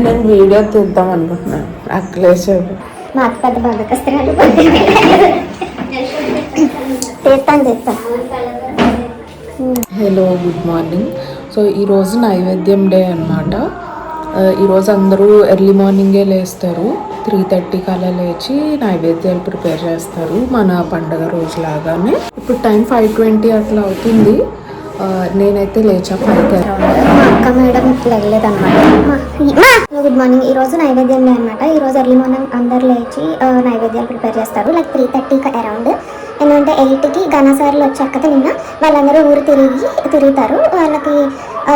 నేను వీడియో తీద్దాం అనుకుంటున్నాను అక్కలేసి మా అక్క పెద్ద బద్దకస్తురాలు తీస్తాను. Hello good morning. సో ఈరోజు నైవేద్యం డే అనమాట. ఈరోజు అందరూ ఎర్లీ మార్నింగే లేస్తారు. 3:30కి అలా లేచి నైవేద్యాలు ప్రిపేర్ చేస్తారు మన పండగ రోజు లాగానే. ఇప్పుడు టైం 5:20 అట్లా అవుతుంది. నేనైతే లేచా 5కి. మా అక్క మేడం లేదన్నమాట. Good morning. ఈరోజు నైవేద్యం డే అనమాట. ఈరోజు ఎర్లీ మార్నింగ్ అందరు లేచి నైవేద్యాలు ప్రిపేర్ చేస్తారు. లైక్ 3:30కి అరౌండ్. ఎందుకంటే 8కి ఘనసార్లు వచ్చాక నిన్న వాళ్ళందరూ ఊరు తిరుగుతారు. వాళ్ళకి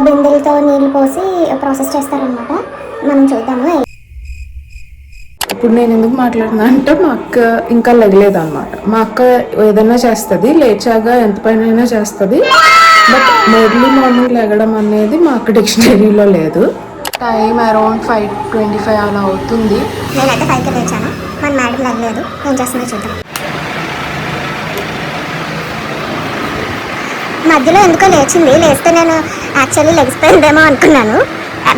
బిందెలతో నీళ్ళు పోసి ప్రాసెస్ చేస్తారనమాట. మనం చూద్దాము. ఇప్పుడు నేను ఎందుకు మాట్లాడుతున్నా అంటే మా అక్క ఇంకా లెగలేదన్నమాట. మా అక్క ఏదైనా చేస్తుంది, లేచాక ఎంత పైన అయినా చేస్తుంది. బట్ ఎర్లీ మార్నింగ్ లెగడం అనేది మా అక్క డిక్షనరీలో లేదు. టైం అరౌండ్ 5:25 అలా అవుతుంది. నేనైతే 5కి లేచాను. మన మేడం లెగలేదు. ఏం చేస్తున్నా చూద్దాం. మధ్యలో ఎందుకో లేచింది. లేస్తే నేను యాక్చువల్లీ లెగిసిపోయిందేమో అనుకున్నాను.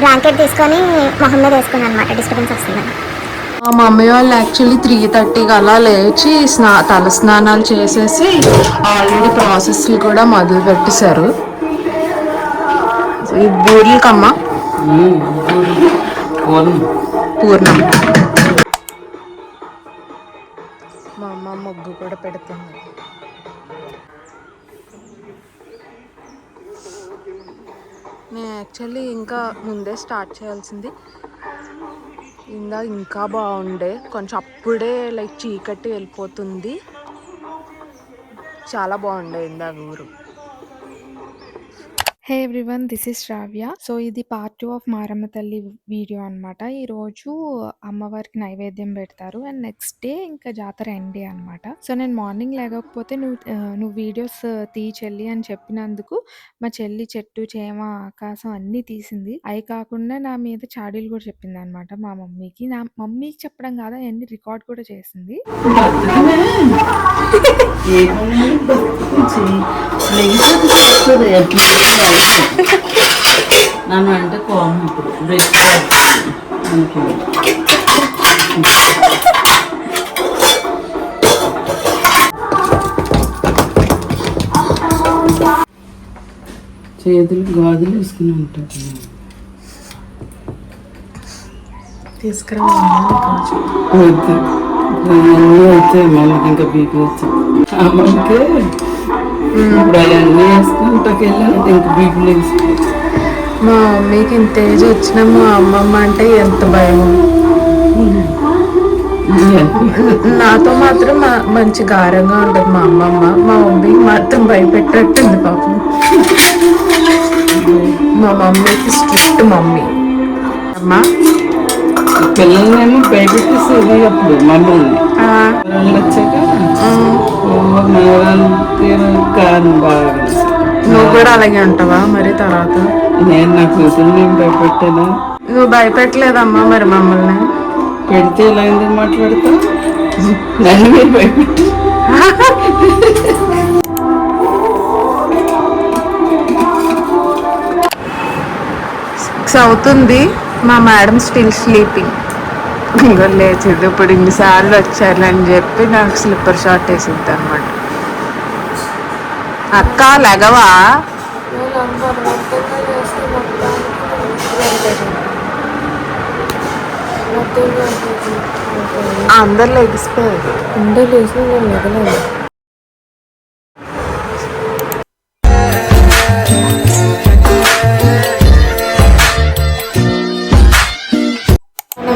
బ్లాంకెట్ తీసుకొని మొహం మీద వేసుకున్నాను అనమాట. డిస్టర్బెన్స్ వస్తుందని. మా మమ్మీ వాళ్ళు యాక్చువల్లీ 3:30కి అలా లేచి తల స్నానాలు చేసేసి ఆల్రెడీ ప్రాసెస్లు కూడా మొదలు పెట్టేశారు. ఈ బూరెలకమ్మ పూర్ణం. మా అమ్మ ముగ్గు కూడా పెడుతుంది. నేను యాక్చువల్లీ ఇంకా ముందే స్టార్ట్ చేయాల్సింది. ఇంకా బాగుండే కొంచెం. అప్పుడే లైక్ చీకటి వెళ్ళిపోతుంది. చాలా బాగుండే ఇందాక ఊరు. Hey everyone, this is Shravya. So ఇది పార్ట్ 2 ఆఫ్ మారమ్మ తల్లి వీడియో అనమాట. ఈరోజు అమ్మవారికి నైవేద్యం పెడతారు అండ్ నెక్స్ట్ డే ఇంకా జాతర ఎండ్ డే అనమాట. సో నేను మార్నింగ్ లేకపోతే నువ్వు వీడియోస్ చెల్లి అని చెప్పినందుకు మా చెల్లి చెట్టు చేమ ఆకాశం అన్నీ తీసింది. అవి కాకుండా నా మీద చాడీలు కూడా చెప్పింది అనమాట మా మమ్మీకి. నా మమ్మీకి చెప్పడం కాదు, అవన్నీ రికార్డ్ కూడా చేసింది. నన్ను అంటే కోపం ఇప్పుడు చేతులు గాజులు వేసుకుని ఉంటుంది. తీసుకురా వచ్చాయి మళ్ళీ ఇంకా బీపీ వచ్చాయి. అమ్మకి ఇప్పుడు అవన్నీ వేసుకుంటాకి వెళ్ళాలంటే ఇంకా బీపీ వేసుకుంటాం. మా మమ్మీకి ఇంత ఏజ్ వచ్చినా మా అమ్మమ్మ అంటే ఎంత భయం. నాతో మాత్రం మంచి గారంగా ఉంటుంది మా అమ్మమ్మ. మా మమ్మీకి మాత్రం భయపెట్టట్టుంది పాపం. మా మమ్మీకి స్ట్రిక్ట్ మమ్మీ. అమ్మా పిల్లల్ని భయపెట్టేసేది అప్పుడు మమ్మల్ని. వచ్చాక కాదు బాగా. నువ్వు కూడా అలాగే అంటావా మరి తర్వాత? నేను నా కూతురు నేను భయపెట్టానా? నువ్వు భయపెట్టలేదమ్మా మరి మమ్మల్ని. పెడితే ఎలా ఎందుకు మాట్లాడతా? నన్ను మీరు భయపెట్టి అవుతుంది. మా మేడం స్టిల్ స్లీపింగ్. ఇంకా లేచింది. ఇప్పుడు ఇన్నిసార్లు వచ్చారని చెప్పి నాకు స్లిప్పర్ షార్ట్ వేసిద్ది అనమాట. అక్క లెగవా? అందరు లెగిసిపోయారు. అందరు లేచి నేను లెగలేదు.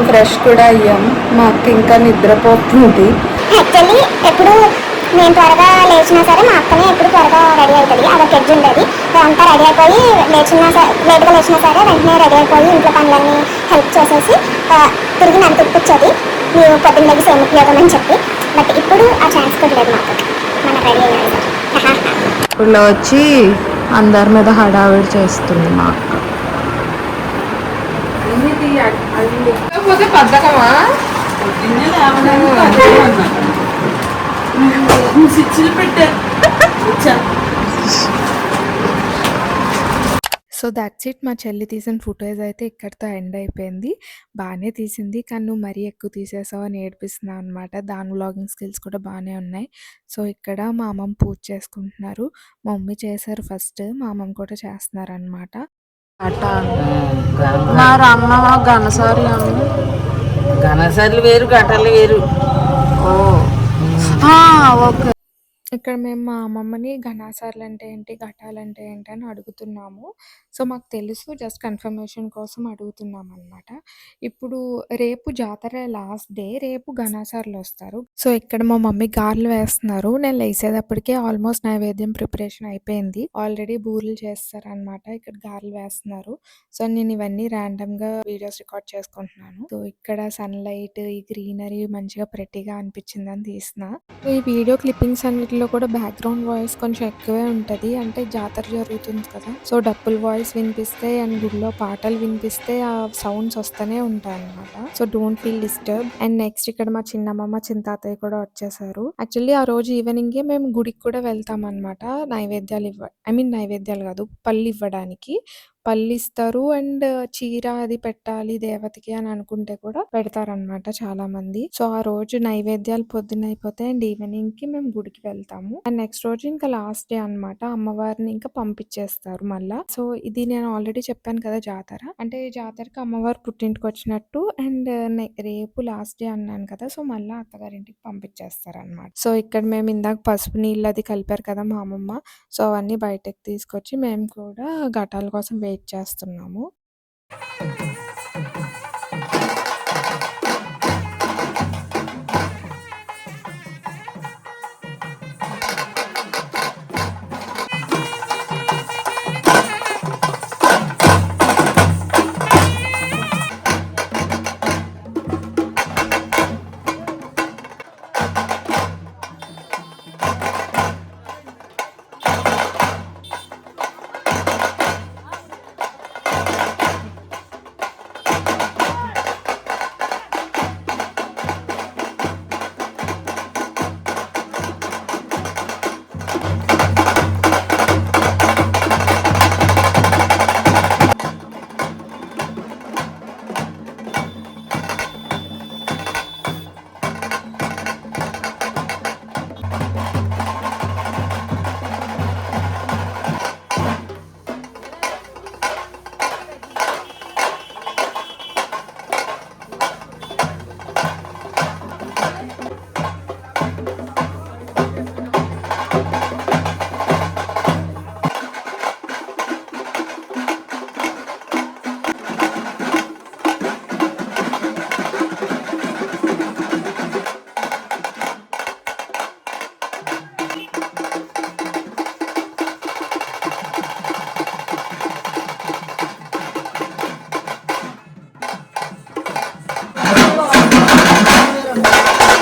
ఫ్రెష్ కూడా అయ్యాం. మా అక్క ఇంకా నిద్రపోతుంది. యాక్చువల్లీ ఎప్పుడు నేను త్వరగా లేచినా సరే మా అక్కనే ఎప్పుడు త్వరగా రెడీ అవుతుంది. అదొక ఎడ్జ్ ఉండేది. అంతా రెడీ అయిపోయి లేట్గా లేచినా సరే వెంటనే రెడీ అయిపోయి ఇంట్లో పనులన్నీ హెల్ప్ చేసేసి తిరిగి నన్ను తిప్పించేది. మీరు పొద్దున్న లేచి ఏం ఉపయోగం అని చెప్పి. బట్ ఇప్పుడు ఆ ఛాన్స్ కూడా లేదు మాకు. మనం రెడీ అయ్యాలి. ఇప్పుడు వచ్చి అందరి మీద హడావిడి చేస్తుంది మా అక్క. బద్దకమా స్విచ్లు పెట్టారు. So that's it. మా చెల్లి తీసిన ఫుటేజ్ అయితే ఇక్కడితో ఎండ్ అయిపోయింది. బానే తీసింది. కానీ నువ్వు మరీ ఎక్కువ తీసేసావు అని ఏడిపిస్తున్నావు అనమాట. దాని వ్లాగింగ్ స్కిల్స్ కూడా బానే ఉన్నాయి. సో ఇక్కడ మా అమ్మమ్మ పూజ చేసుకుంటున్నారు. మా మమ్మీ చేశారు ఫస్ట్. మా అమ్మమ్మ కూడా చేస్తున్నారనమాట. మరి అమ్మ ఘనసారి అమ్మ ఘనసార్లు వేరు, ఘటాలు వేరు. ఓకే. ఇక్కడ మేము మా అమ్మమ్మని ఘనాసార్లంటే ఏంటి, ఘటాలంటే ఏంటి అని అడుగుతున్నాము. సో మాకు తెలుసు. జస్ట్ కన్ఫర్మేషన్ కోసం అడుగుతున్నామనమాట. ఇప్పుడు రేపు జాతర లాస్ట్ డే. రేపు ఘనాసార్లొస్తారు. సో ఇక్కడ మా మమ్మీ గారెలు వేస్తున్నారు. నేను లేసేటప్పటికే ఆల్మోస్ట్ నైవేద్యం ప్రిపరేషన్ అయిపోయింది. ఆల్రెడీ బూరెలు చేస్తారనమాట. ఇక్కడ గారెలు వేస్తున్నారు. సో నేను ఇవన్నీ ర్యాండమ్‌గా వీడియోస్ రికార్డ్ చేసుకుంటున్నాను. సో ఇక్కడ సన్‌లైట్, ఈ గ్రీనరీ మంచిగా ప్రెట్టీగా అనిపించిందని తీస్తున్నా. ఈ వీడియో క్లిప్పింగ్స్ అన్నిటిలో కూడా బ్యాక్‌గ్రౌండ్ వాయిస్ కొంచెం ఎక్కువే ఉంటది. అంటే జాతర జరుగుతుంది కదా! సో డప్పుల వాయిస్ వినిపిస్తే అండ్ గుడిలో పాటలు వినిపిస్తే ఆ సౌండ్స్ వస్తూనే ఉంటాయన్నమాట. So don't feel disturb. And next ఇక్కడ మా చిన్నమ్మమ్మ, చిన్న తాతయ్య కూడా వచ్చేసారు. యాక్చువల్లీ ఆ రోజు ఈవినింగే మేము గుడికి కూడా వెళ్తామన్నమాట. నైవేద్యాలు కాదు, పళ్ళివ్వడానికి. పళ్ళిస్తారు అండ్ చీర అది పెట్టాలి దేవతకి అని అనుకుంటే కూడా పెడతారనమాట చాలామంది. సో ఆ రోజు నైవేద్యాలు పొద్దున్న అయిపోతాయి అండ్ ఈవినింగ్‌కి మేము గుడికి వెళ్తాము. అండ్ నెక్స్ట్ రోజు ఇంకా లాస్ట్ డే అనమాట. అమ్మవారిని ఇంకా పంపించేస్తారు మళ్ళా. సో ఇది నేను ఆల్రెడీ చెప్పాను కదా జాతర. అంటే ఈ జాతరకి అమ్మవారు పుట్టింటికొచ్చినట్టు అండ్ రేపు లాస్ట్ డే అన్నాను కదా! సో మళ్ళా అత్తగారింటికి పంపించేస్తారనమాట. సో ఇక్కడ మేము ఇందాక పసుపు నీళ్ళు అది కలిపారు కదా మా అమ్మమ్మ. సో అవన్నీ బయటకి తీసుకొచ్చి మేము కూడా ఘటాల కోసం వెయిట్ చేస్తున్నాము.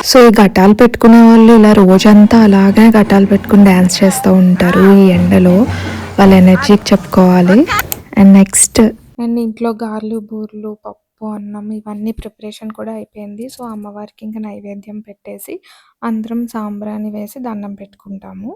సో ఈ ఘటాలు పెట్టుకునే వాళ్ళు ఇలా రోజంతా అలాగే ఘటాలు పెట్టుకుని డ్యాన్స్ చేస్తూ ఉంటారు ఈ ఎండలో. వాళ్ళ ఎనర్జీకి చెప్పుకోవాలి. అండ్ నెక్స్ట్ ఇంట్లో గారెలు, బూరెలు, పప్పు, అన్నం ఇవన్నీ ప్రిపరేషన్ కూడా అయిపోయింది. సో అమ్మవారికి ఇంకా నైవేద్యం పెట్టేసి అందరం సాంబ్రాణి వేసి దండం పెట్టుకుంటాము.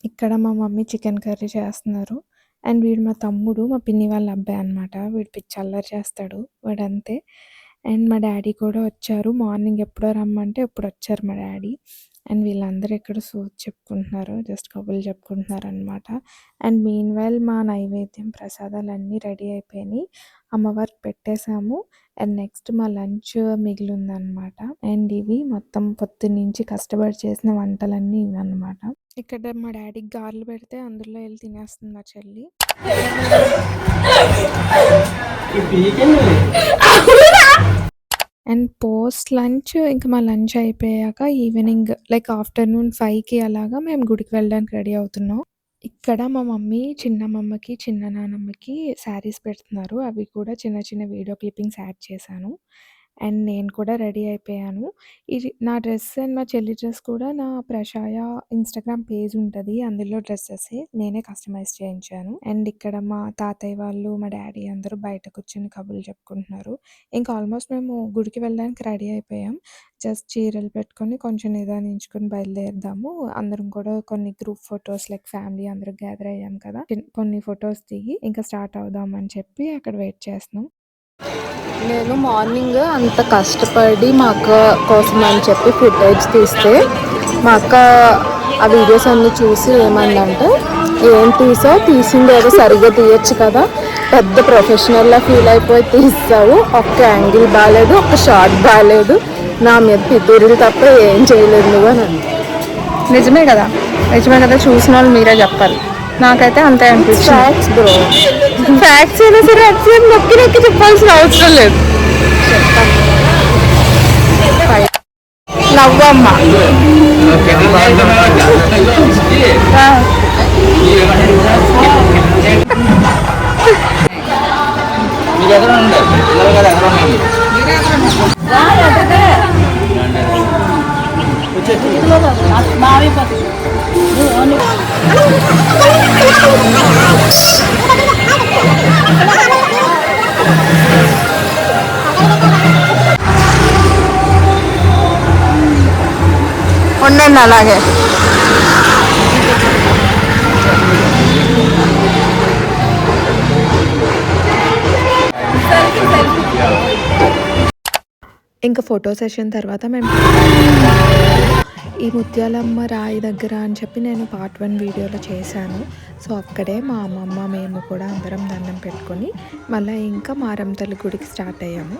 ఇక్కడ మా మమ్మీ చికెన్ కర్రీ చేస్తున్నారు. అండ్ వీడు మా తమ్ముడు, మా పిన్ని వాళ్ళ అబ్బాయి అనమాట. వీడు పిచ్చి అల్లరి చేస్తాడు వాడంతే. అండ్ మా డాడీ కూడా వచ్చారు. మార్నింగ్ ఎప్పుడో రమ్మంటే ఎప్పుడు వచ్చారు మా డాడీ. అండ్ వీళ్ళందరూ ఇక్కడ సోది చెప్పుకుంటున్నారు. జస్ట్ కబుర్లు చెప్పుకుంటున్నారనమాట. అండ్ మీన్‌వైల్ మా నైవేద్యం ప్రసాదాలన్నీ రెడీ అయిపోయినాయి. అమ్మవారికి పెట్టేసాము. అండ్ నెక్స్ట్ మా లంచ్ మిగిలుందనమాట. అండ్ ఇవి మొత్తం పొద్దున్నుంచి కష్టపడి చేసిన వంటలన్నీ ఇవన్నమాట. ఇక్కడ మా డాడీకి గారెలు పెడితే అందులో వెళ్ళి తినేస్తుంది మా చెల్లి. అండ్ పోస్ట్ లంచ్ ఇంకా మా లంచ్ అయిపోయాక ఈవినింగ్ లైక్ ఆఫ్టర్‌నూన్ 5కి అలాగా మేము గుడికి వెళ్ళడానికి రెడీ అవుతున్నాం. ఇక్కడ మా మమ్మీ చిన్నమ్మమ్మకి, చిన్న నానమ్మకి శారీస్ పెడుతున్నారు. అవి కూడా చిన్న చిన్న వీడియో క్లిప్పింగ్స్ యాడ్ చేశాను. అండ్ నేను కూడా రెడీ అయిపోయాను. ఇది నా డ్రెస్ అండ్ మా చెల్లి డ్రెస్ కూడా నా ప్రషాయ ఇన్‌స్టాగ్రామ్ పేజ్ ఉంటది. అందులో డ్రెసెసే నేనే కస్టమైజ్ చేయించాను. అండ్ ఇక్కడ మా తాతయ్య వాళ్ళు, మా డ్యాడీ అందరూ బయట కూర్చొని కబుర్లు చెప్పుకుంటున్నారు. ఇంకా ఆల్మోస్ట్ మేము గుడికి వెళ్ళడానికి రెడీ అయిపోయాం. జస్ట్ చీరలు పెట్టుకొని కొంచెం నిదానించుకొని బయలుదేరుదాము. అందరం కూడా కొన్ని గ్రూప్ ఫోటోస్ లైక్ ఫ్యామిలీ అందరూ గ్యాదర్ అయ్యాం కదా! కొన్ని ఫోటోస్ దిగి ఇంకా స్టార్ట్ అవుదాం అని చెప్పి అక్కడ వెయిట్ చేస్తున్నాం. నేను మార్నింగ్ అంత కష్టపడి మా అక్క కోసం అని చెప్పి ఫుటేజ్ తీస్తే మా అక్క ఆ వీడియోస్ అన్నీ చూసి ఏమందంటే, ఏం తీసింది ఏదో సరిగ్గా తీయచ్చు కదా, పెద్ద ప్రొఫెషనల్లా ఫీల్ అయిపోయి తీస్తావు, ఒక్క యాంగిల్ బాగాలేదు, ఒక్క షాట్ బాగాలేదు, నా మీద పితూరులు తప్ప ఏం చేయలేదు నువ్వు అని అంది. నిజమే కదా చూసిన వాళ్ళు మీరే చెప్పాలి. నాకైతే అంతే అనిపిస్తుంది. ఫ్యాక్ట్స్ బ్రో, ఫ్యాక్ట్స్ అయినా సరే అట్లా నొక్కి నొక్కి చెప్పాల్సిన అవసరం లేదు. నవ్వమ్మా ఉండండి అలాగే. ఇంకా ఫోటో సెషన్ తర్వాత మేము ఈ ముత్యాలమ్మ రాయి దగ్గర అని చెప్పి నేను పార్ట్ 1 వీడియోలో చేశాను. సో అక్కడే మా అమ్మమ్మ మేము కూడా అందరం దండం పెట్టుకొని మళ్ళీ ఇంకా మారమ్మ గుడికి స్టార్ట్ అయ్యాము.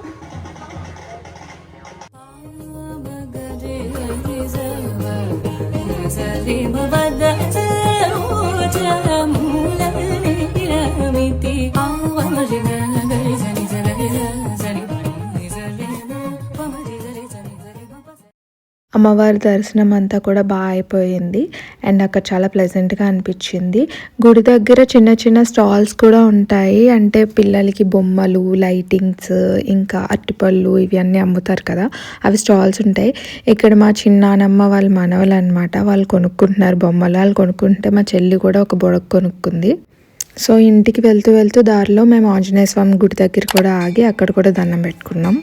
అమ్మవారి దర్శనం అంతా కూడా బాగా అయిపోయింది. అండ్ అక్కడ చాలా ప్లెజెంట్గా అనిపించింది. గుడి దగ్గర చిన్న చిన్న స్టాల్స్ కూడా ఉంటాయి. అంటే పిల్లలకి బొమ్మలు, లైటింగ్స్, ఇంకా అరటిపళ్ళు ఇవన్నీ అమ్ముతారు కదా, అవి స్టాల్స్ ఉంటాయి. ఇక్కడ మా చిన్నానమ్మ వాళ్ళ మనవలు అనమాట, వాళ్ళు కొనుక్కుంటున్నారు బొమ్మలు. వాళ్ళు కొనుక్కుంటే మా చెల్లి కూడా ఒక బొడకు కొనుక్కుంది. సో ఇంటికి వెళ్తూ వెళ్తూ దారిలో మేము ఆంజనేయ స్వామి గుడి దగ్గర కూడా ఆగి అక్కడ కూడా దండం పెట్టుకున్నాం.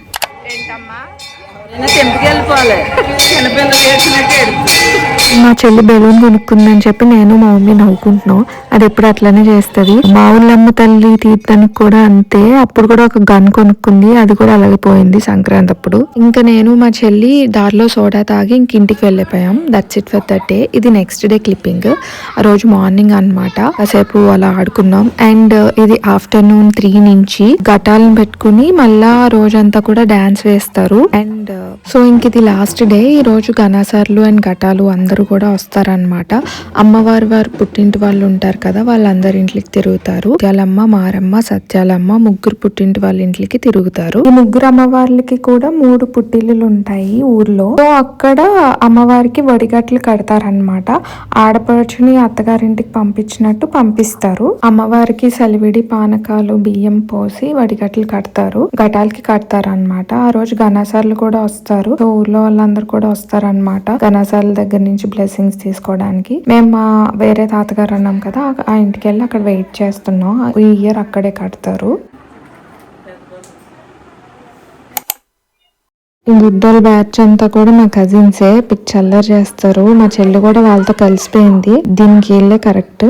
మా చెల్లి బెలూన్ కొనుక్కుందని చెప్పి నేను మా మమ్మీ నవ్వుకుంటున్నాం. అది ఎప్పుడు అట్లనే చేస్తుంది. మా ఊళ్ళమ్మ తల్లి తీర్థానికి కూడా అంతే, అప్పుడు కూడా ఒక గన్ కొనుక్కుంది, అది కూడా అలాగే పోయింది సంక్రాంతి అప్పుడు. ఇంకా నేను మా చెల్లి దారిలో సోడా తాగి ఇంక ఇంటికి వెళ్ళిపోయాం. That's it for that day. ఇది నెక్స్ట్ డే క్లిప్పింగ్. ఆ రోజు మార్నింగ్ అనమాట. కాసేపు అలా ఆడుకున్నాం. అండ్ ఇది ఆఫ్టర్నూన్ 3 నుంచి ఘటాలను పెట్టుకుని మళ్ళా రోజంతా కూడా డాన్స్ వేస్తారు. అండ్ సో ఇంక ఇది లాస్ట్ డే. ఈ రోజు గణాసార్లు అండ్ ఘటాలు అందరూ కూడా వస్తారనమాట. అమ్మవారి వారు పుట్టింటి వాళ్ళు ఉంటారు కదా, వాళ్ళందరి ఇంట్లోకి తిరుగుతారు. సత్యాలమ్మ, మారమ్మ, సత్యాలమ్మ ముగ్గురు పుట్టింటి వాళ్ళ ఇంట్లోకి తిరుగుతారు. ఈ ముగ్గురు అమ్మవార్లకి కూడా 3 పుట్టిల్లు ఉంటాయి ఊర్లో. సో అక్కడ అమ్మవారికి వడిగట్లు కడతారనమాట. ఆడపడుచుని అత్తగారింటికి పంపించినట్టు పంపిస్తారు. అమ్మవారికి సలివిడి, పానకాలు, బియ్యం పోసి వడిగట్లు కడతారు, ఘటాలకి కడతారు అనమాట. ఆ రోజు గణాసార్లు కూడా వస్తారు. సో ఊర్లో వాళ్ళందరూ కూడా వస్తారనమాట గణాసార్ల దగ్గర నుంచి బ్లెస్సింగ్స్ తీసుకోవడానికి. మేము మా వేరే తాతగారు అన్నాం కదా, ఆ ఇంటికి వెళ్ళి అక్కడ వెయిట్ చేస్తున్నాం. ఈ ఇయర్ అక్కడే కడతారు. ఈ గుడ్డల బ్యాచ్ అంతా కూడా మా కజిన్సే. పిచ్చల్లర్ చేస్తారు. మా చెల్లి కూడా వాళ్ళతో కలిసిపోయింది. దీనికి వెళ్ళే కరెక్ట్.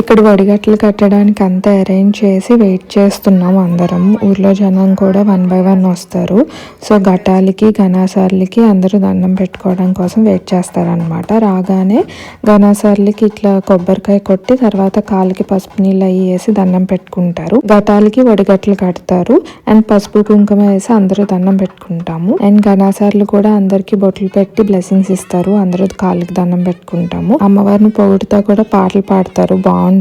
ఇక్కడ వడిగట్లు కట్టడానికి అంతా అరేంజ్ చేసి వెయిట్ చేస్తున్నాం అందరం. ఊర్లో జనం కూడా 1 by 1 వస్తారు. సో ఘటాలకి, గణాసార్లకి అందరూ దండం పెట్టుకోవడం కోసం వెయిట్ చేస్తారనమాట. రాగానే గణాసార్లకి ఇట్లా కొబ్బరికాయ కొట్టి తర్వాత కాళ్ళకి పసుపు నీళ్ళు అవి వేసి దండం పెట్టుకుంటారు. ఘటాలకి వడిగట్లు కడతారు అండ్ పసుపు కుంకుమ వేసి అందరూ దండం పెట్టుకుంటాము. అండ్ గణాసార్లు కూడా అందరికి బొట్లు పెట్టి బ్లెస్సింగ్స్ ఇస్తారు. అందరూ కాళ్ళకి దండం పెట్టుకుంటాము. అమ్మవారిని పొగుడుతా కూడా పాటలు పాడతారు, బాగుంటాయి.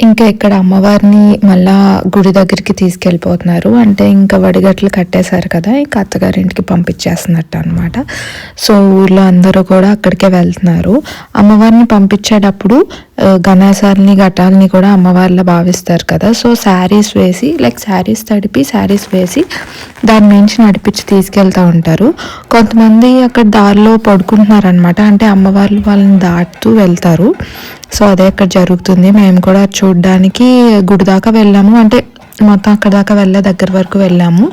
ఇంకా ఇక్కడ అమ్మవారిని మళ్ళా గుడి దగ్గరికి తీసుకెళ్ళిపోతున్నారు. అంటే ఇంకా వడిగట్లు కట్టేశారు కదా, ఇంకా అత్తగారింటికి పంపించేస్తున్నట్టు అనమాట. సో ఊర్లో అందరూ కూడా అక్కడికే వెళ్తున్నారు. అమ్మవారిని పంపించేటప్పుడు గణేశాలని ఘటాలని కూడా అమ్మవారిలో భావిస్తారు కదా. సో శారీస్ వేసి శారీస్ తడిపి శారీస్ వేసి దాని నుంచి నడిపించి తీసుకెళ్తూ ఉంటారు. కొంతమంది అక్కడ దారిలో పడుకుంటున్నారు అనమాట. అంటే అమ్మవార్లు వాళ్ళని దాటుతూ వెళ్తారు. సో అదే అక్కడ జరుగుతుంది. మేము కూడా చూడడానికి గుడి దాకా వెళ్ళాము. అంటే మొత్తం అక్కడ దాకా దగ్గర వరకు వెళ్ళాము.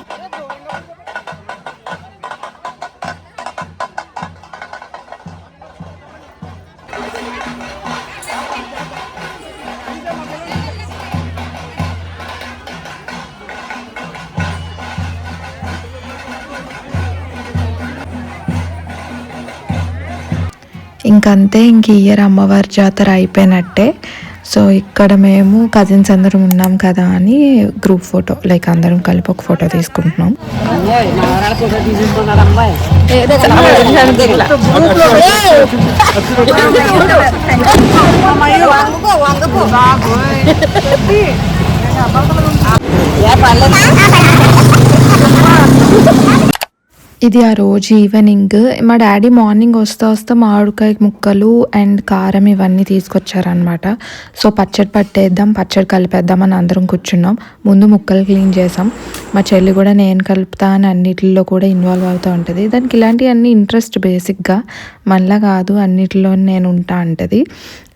ఇంకంతే, ఇంక ఇయర్ అమ్మవారి జాతర అయిపోయినట్టే. సో ఇక్కడ మేము కజిన్స్ అందరం ఉన్నాం కదా అని గ్రూప్ ఫోటో అందరం కలిపి ఒక ఫోటో తీసుకుంటున్నాం. ఇది ఆ రోజు ఈవినింగ్. మా డాడీ మార్నింగ్ వస్తే మామిడికాయ ముక్కలు అండ్ కారం ఇవన్నీ తీసుకొచ్చారనమాట. సో పచ్చడి పట్టేద్దాం, పచ్చడి కలిపేద్దాం అని అందరం కూర్చున్నాం. ముందు ముక్కలు క్లీన్ చేసాం. మా చెల్లి కూడా నేను కలుపుతా అని అన్నిటిలో కూడా ఇన్వాల్వ్ అవుతూ ఉంటుంది. దానికి ఇలాంటివన్నీ ఇంట్రెస్ట్ బేసిక్గా, మళ్ళా కాదు అన్నిటిలో నేను ఉంటా అంటది.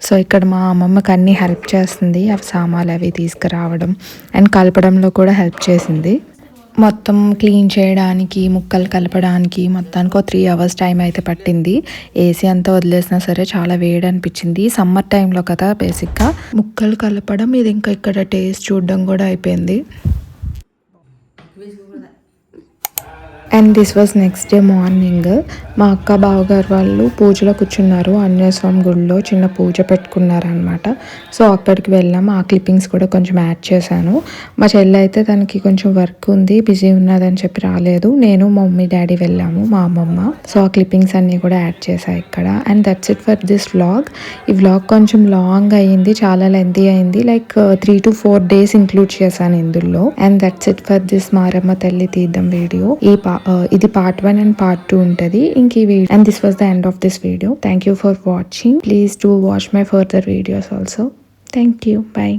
సో ఇక్కడ మా అమ్మమ్మకి అన్నీ హెల్ప్ చేస్తుంది. అవి సామాన్లు అవి తీసుకురావడం అండ్ కలపడంలో కూడా హెల్ప్ చేసింది. మొత్తం క్లీన్ చేయడానికి, ముక్కలు కలపడానికి మొత్తానికి 3 hours టైం అయితే పట్టింది. ఏసీ అంతా వదిలేసినా సరే చాలా వేడి అనిపించింది. సమ్మర్ టైంలో కదా బేసిక్గా. ముక్కలు కలపడం, ఇది ఇంకా ఇక్కడ టేస్ట్ చూడడం కూడా అయిపోయింది. And this was next day morning. మా అక్క బావగారు వాళ్ళు పూజలో కూర్చున్నారు. ఆంజనేయ స్వామి గుడిలో చిన్న పూజ పెట్టుకున్నారనమాట. సో అక్కడికి వెళ్ళాము. ఆ క్లిప్పింగ్స్ కూడా కొంచెం యాడ్ చేశాను. మా చెల్లి అయితే తనకి కొంచెం వర్క్ ఉంది, బిజీ ఉన్నదని చెప్పి రాలేదు. నేను మా మమ్మీ డాడీ వెళ్ళాము, మా అమ్మమ్మ. సో ఆ క్లిప్పింగ్స్ అన్నీ కూడా యాడ్ చేశాను ఇక్కడ. And that's it for this vlog. ఈ వ్లాగ్ కొంచెం లాంగ్ అయ్యింది, చాలా లెంతీ అయింది. 3 to 4 days ఇంక్లూడ్ చేశాను ఇందులో. And that's it for this Maramma తల్లి తీద్దాం వీడియో. ఇది part 1 and part 2 ఉంటది ఇంక ఈ video. And this was the end of this video. Thank you for watching. Please do watch my further videos also. Thank you. Bye.